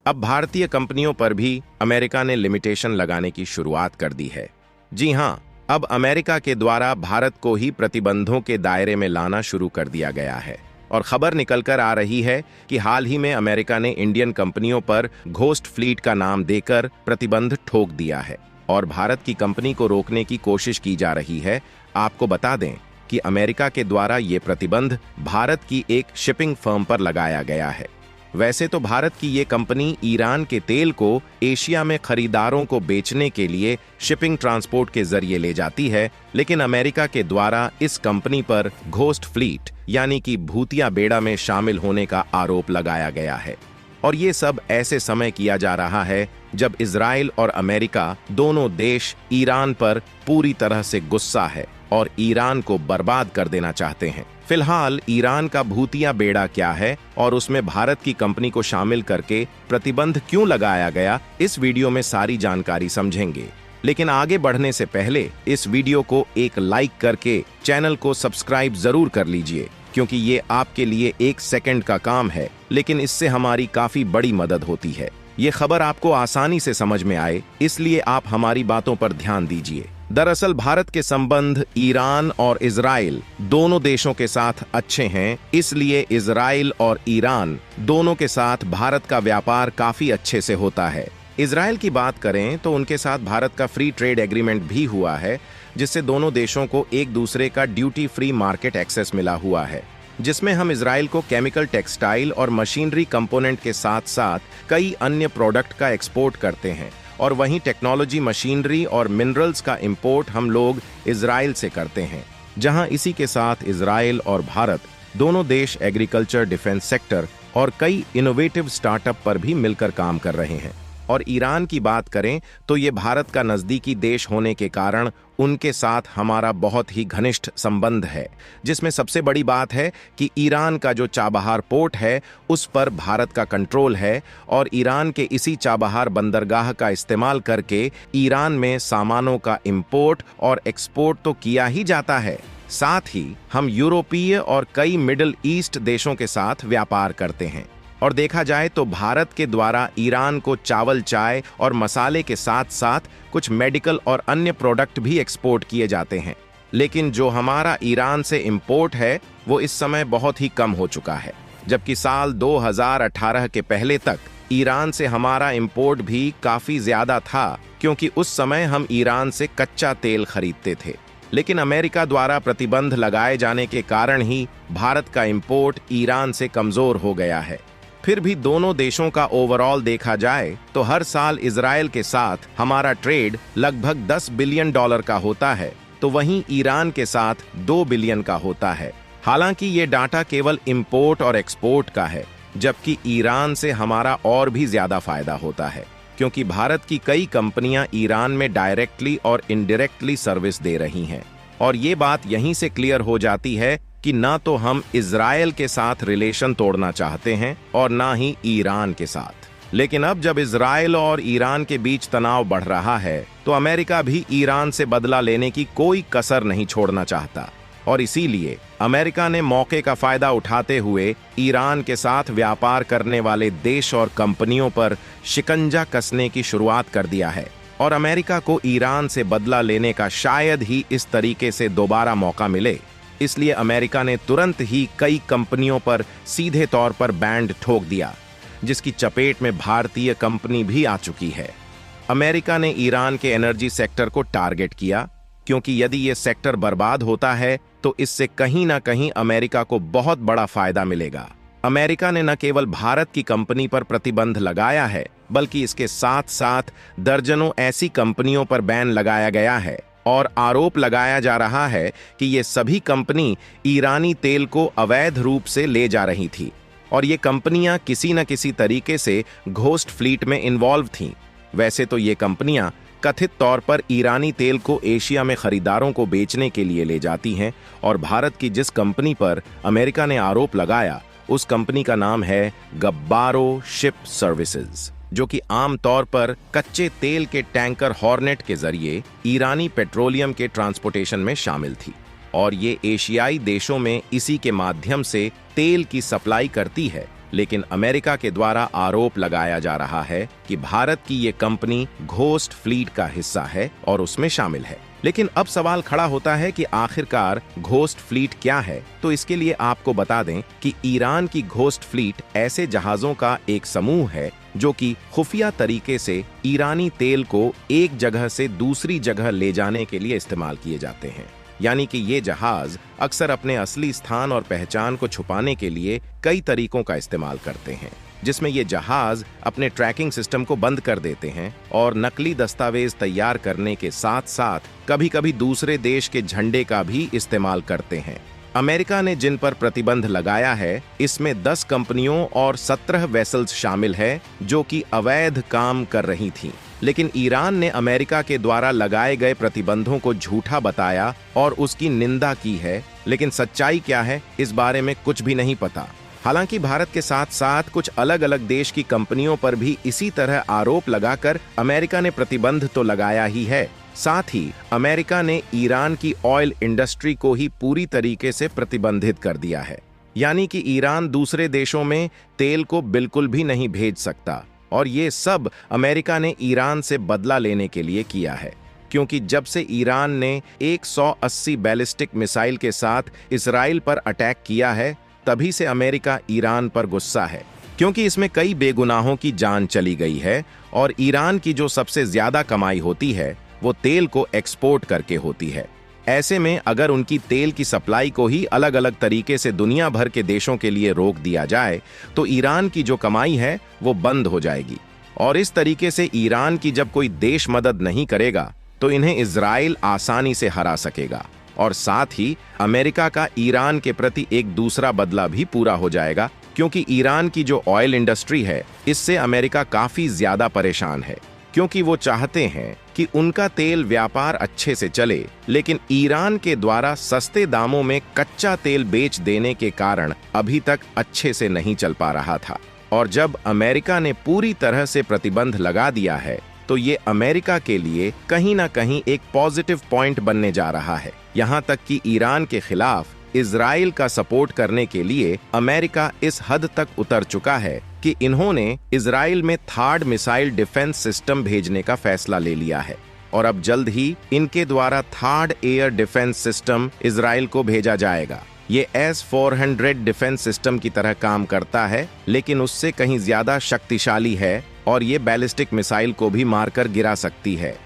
अब भारतीय कंपनियों पर भी अमेरिका ने लिमिटेशन लगाने की शुरुआत कर दी है। जी हां, अब अमेरिका के द्वारा भारत को ही प्रतिबंधों के दायरे में लाना शुरू कर दिया गया है और खबर निकलकर आ रही है कि हाल ही में अमेरिका ने इंडियन कंपनियों पर घोस्ट फ्लीट का नाम देकर प्रतिबंध ठोक दिया है और भारत की कंपनी को रोकने की कोशिश की जा रही है। आपको बता दें कि अमेरिका के द्वारा ये प्रतिबंध भारत की एक शिपिंग फर्म पर लगाया गया है। वैसे तो भारत की ये कंपनी ईरान के तेल को एशिया में खरीदारों को बेचने के लिए शिपिंग ट्रांसपोर्ट के जरिए ले जाती है, लेकिन अमेरिका के द्वारा इस कंपनी पर घोस्ट फ्लीट यानी कि भूतिया बेड़ा में शामिल होने का आरोप लगाया गया है। और ये सब ऐसे समय किया जा रहा है जब इजराइल और अमेरिका दोनों देश ईरान पर पूरी तरह से गुस्सा है और ईरान को बर्बाद कर देना चाहते हैं। फिलहाल ईरान का भूतिया बेड़ा क्या है और उसमें भारत की कंपनी को शामिल करके प्रतिबंध क्यों लगाया गया, इस वीडियो में सारी जानकारी समझेंगे। लेकिन आगे बढ़ने से पहले इस वीडियो को एक लाइक करके चैनल को सब्सक्राइब जरूर कर लीजिए, क्योंकि ये आपके लिए 1 सेकंड का काम है, लेकिन इससे हमारी काफी बड़ी मदद होती है। ये खबर आपको आसानी से समझ में आए, इसलिए आप हमारी बातों पर ध्यान दीजिए। दरअसल भारत के संबंध ईरान और इजराइल दोनों देशों के साथ अच्छे हैं, इसलिए इजराइल और ईरान दोनों के साथ भारत का व्यापार काफी अच्छे से होता है। इजराइल की बात करें तो उनके साथ भारत का फ्री ट्रेड एग्रीमेंट भी हुआ है, जिससे दोनों देशों को एक दूसरे का ड्यूटी फ्री मार्केट एक्सेस मिला हुआ है, जिसमें हम इजराइल को केमिकल, टेक्सटाइल और मशीनरी कंपोनेंट के साथ साथ कई अन्य प्रोडक्ट का एक्सपोर्ट करते हैं, और वहीं टेक्नोलॉजी, मशीनरी और मिनरल्स का इंपोर्ट हम लोग इजराइल से करते हैं। जहां इसी के साथ इजराइल और भारत दोनों देश एग्रीकल्चर, डिफेंस सेक्टर और कई इनोवेटिव स्टार्टअप पर भी मिलकर काम कर रहे हैं। और ईरान की बात करें तो ये भारत का नज़दीकी देश होने के कारण उनके साथ हमारा बहुत ही घनिष्ठ संबंध है, जिसमें सबसे बड़ी बात है कि ईरान का जो चाबहार पोर्ट है उस पर भारत का कंट्रोल है और ईरान के इसी चाबहार बंदरगाह का इस्तेमाल करके ईरान में सामानों का इंपोर्ट और एक्सपोर्ट तो किया ही जाता है, साथ ही हम यूरोपीय और कई मिडिल ईस्ट देशों के साथ व्यापार करते हैं। और देखा जाए तो भारत के द्वारा ईरान को चावल, चाय और मसाले के साथ साथ कुछ मेडिकल और अन्य प्रोडक्ट भी एक्सपोर्ट किए जाते हैं, लेकिन जो हमारा ईरान से इंपोर्ट है वो इस समय बहुत ही कम हो चुका है, जबकि साल 2018 के पहले तक ईरान से हमारा इंपोर्ट भी काफी ज्यादा था, क्योंकि उस समय हम ईरान से कच्चा तेल खरीदते थे। लेकिन अमेरिका द्वारा प्रतिबंध लगाए जाने के कारण ही भारत का इंपोर्ट ईरान से कमजोर हो गया है। फिर भी दोनों देशों का ओवरऑल देखा जाए तो हर साल इजराइल के साथ हमारा ट्रेड लगभग $10 बिलियन का होता है, तो वहीं ईरान के साथ 2 बिलियन का होता है। हालांकि ये डाटा केवल इंपोर्ट और एक्सपोर्ट का है, जबकि ईरान से हमारा और भी ज्यादा फायदा होता है, क्योंकि भारत की कई कंपनियां ईरान में डायरेक्टली और इनडायरेक्टली सर्विस दे रही हैं। और ये बात यहीं से क्लियर हो जाती है कि ना तो हम इजराइल के साथ रिलेशन तोड़ना चाहते हैं और ना ही ईरान के साथ। लेकिन अब जब इजराइल और ईरान के बीच तनाव बढ़ रहा है तो अमेरिका भी ईरान से बदला लेने की कोई कसर नहीं छोड़ना चाहता, और इसीलिए अमेरिका ने मौके का फायदा उठाते हुए ईरान के साथ व्यापार करने वाले देश और कंपनियों पर शिकंजा कसने की शुरुआत कर दिया है। और अमेरिका को ईरान से बदला लेने का शायद ही इस तरीके से दोबारा मौका मिले, इसलिए अमेरिका ने तुरंत ही कई कंपनियों पर सीधे तौर पर बैन ठोक दिया, जिसकी चपेट में भारतीय कंपनी भी आ चुकी है। अमेरिका ने ईरान के एनर्जी सेक्टर को टारगेट किया, क्योंकि यदि ये सेक्टर बर्बाद होता है तो इससे कहीं ना कहीं अमेरिका को बहुत बड़ा फायदा मिलेगा। अमेरिका ने न केवल भारत की कंपनी पर प्रतिबंध लगाया है, बल्कि इसके साथ साथ दर्जनों ऐसी कंपनियों पर बैन लगाया गया है और आरोप लगाया जा रहा है कि ये सभी कंपनी ईरानी तेल को अवैध रूप से ले जा रही थी और ये कंपनियां किसी न किसी तरीके से घोस्ट फ्लीट में इन्वॉल्व थीं। वैसे तो ये कंपनियां कथित तौर पर ईरानी तेल को एशिया में खरीदारों को बेचने के लिए ले जाती हैं, और भारत की जिस कंपनी पर अमेरिका ने आरोप लगाया उस कंपनी का नाम है गब्बारो शिप सर्विसेज, जो कि आमतौर पर कच्चे तेल के टैंकर हॉर्नेट के जरिए ईरानी पेट्रोलियम के ट्रांसपोर्टेशन में शामिल थी, और ये एशियाई देशों में इसी के माध्यम से तेल की सप्लाई करती है। लेकिन अमेरिका के द्वारा आरोप लगाया जा रहा है कि भारत की ये कंपनी घोस्ट फ्लीट का हिस्सा है और उसमें शामिल है। लेकिन अब सवाल खड़ा होता है कि आखिरकार घोस्ट फ्लीट क्या है। तो इसके लिए आपको बता दें कि ईरान की घोस्ट फ्लीट ऐसे जहाजों का एक समूह है जो कि खुफिया तरीके से ईरानी तेल को एक जगह से दूसरी जगह ले जाने के लिए इस्तेमाल किए जाते हैं। यानी कि ये जहाज अक्सर अपने असली स्थान और पहचान को छुपाने के लिए कई तरीकों का इस्तेमाल करते हैं, जिसमें ये जहाज अपने ट्रैकिंग सिस्टम को बंद कर देते हैं और नकली दस्तावेज तैयार करने के साथ साथ कभी-कभी दूसरे देश के झंडे का भी इस्तेमाल करते हैं। अमेरिका ने जिन पर प्रतिबंध लगाया है, इसमें 10 कंपनियों और 17 वेसल्स शामिल है जो कि अवैध काम कर रही थीं। लेकिन ईरान ने अमेरिका के द्वारा लगाए गए प्रतिबंधों को झूठा बताया और उसकी निंदा की है। लेकिन सच्चाई क्या है, इस बारे में कुछ भी नहीं पता। हालांकि भारत के साथ साथ कुछ अलग अलग देश की कंपनियों पर भी इसी तरह आरोप लगाकर अमेरिका ने प्रतिबंध तो लगाया ही है, साथ ही अमेरिका ने ईरान की ऑयल इंडस्ट्री को ही पूरी तरीके से प्रतिबंधित कर दिया है। यानी कि ईरान दूसरे देशों में तेल को बिल्कुल भी नहीं भेज सकता। और ये सब अमेरिका ने ईरान से बदला लेने के लिए किया है, क्योंकि जब से ईरान ने 180 बैलिस्टिक मिसाइल के साथ इजराइल पर अटैक किया है, तभी से अमेरिका ईरान पर गुस्सा है, क्योंकि इसमें कई बेगुनाहों की जान चली गई है। और ईरान की जो सबसे ज्यादा कमाई होती है वो तेल को एक्सपोर्ट करके होती है। ऐसे में अगर उनकी तेल की सप्लाई को ही अलग अलग तरीके से दुनिया भर के देशों के लिए रोक दिया जाए तो ईरान की जो कमाई है वो बंद हो जाएगी। और इस तरीके से ईरान की जब कोई देश मदद नहीं करेगा तो इन्हें इजराइल आसानी से हरा सकेगा। और साथ ही अमेरिका का ईरान के प्रति एक दूसरा बदला भी पूरा हो जाएगा, क्योंकि ईरान की जो ऑयल इंडस्ट्री है, इससे अमेरिका काफी ज्यादा परेशान है, क्योंकि वो चाहते हैं कि उनका तेल व्यापार अच्छे से चले। लेकिन ईरान के द्वारा सस्ते दामों में कच्चा तेल बेच देने के कारण अभी तक अच्छे से नहीं चल पा रहा था। और जब अमेरिका ने पूरी तरह से प्रतिबंध लगा दिया है तो ये अमेरिका के लिए कहीं ना कहीं एक पॉजिटिव पॉइंट बनने जा रहा है। यहाँ तक कि ईरान के खिलाफ इजराइल का सपोर्ट करने के लिए अमेरिका इस हद तक उतर चुका है कि इन्होंने इजराइल में थर्ड मिसाइल डिफेंस सिस्टम भेजने का फैसला ले लिया है। और अब जल्द ही इनके द्वारा third air defence system Israel को भेजा जाएगा। ये S-400 डिफेंस सिस्टम की तरह काम करता है, लेकिन उससे कहीं ज्यादा शक्तिशाली है और ये बैलिस्टिक मिसाइल को भी मारकर गिरा सकती है।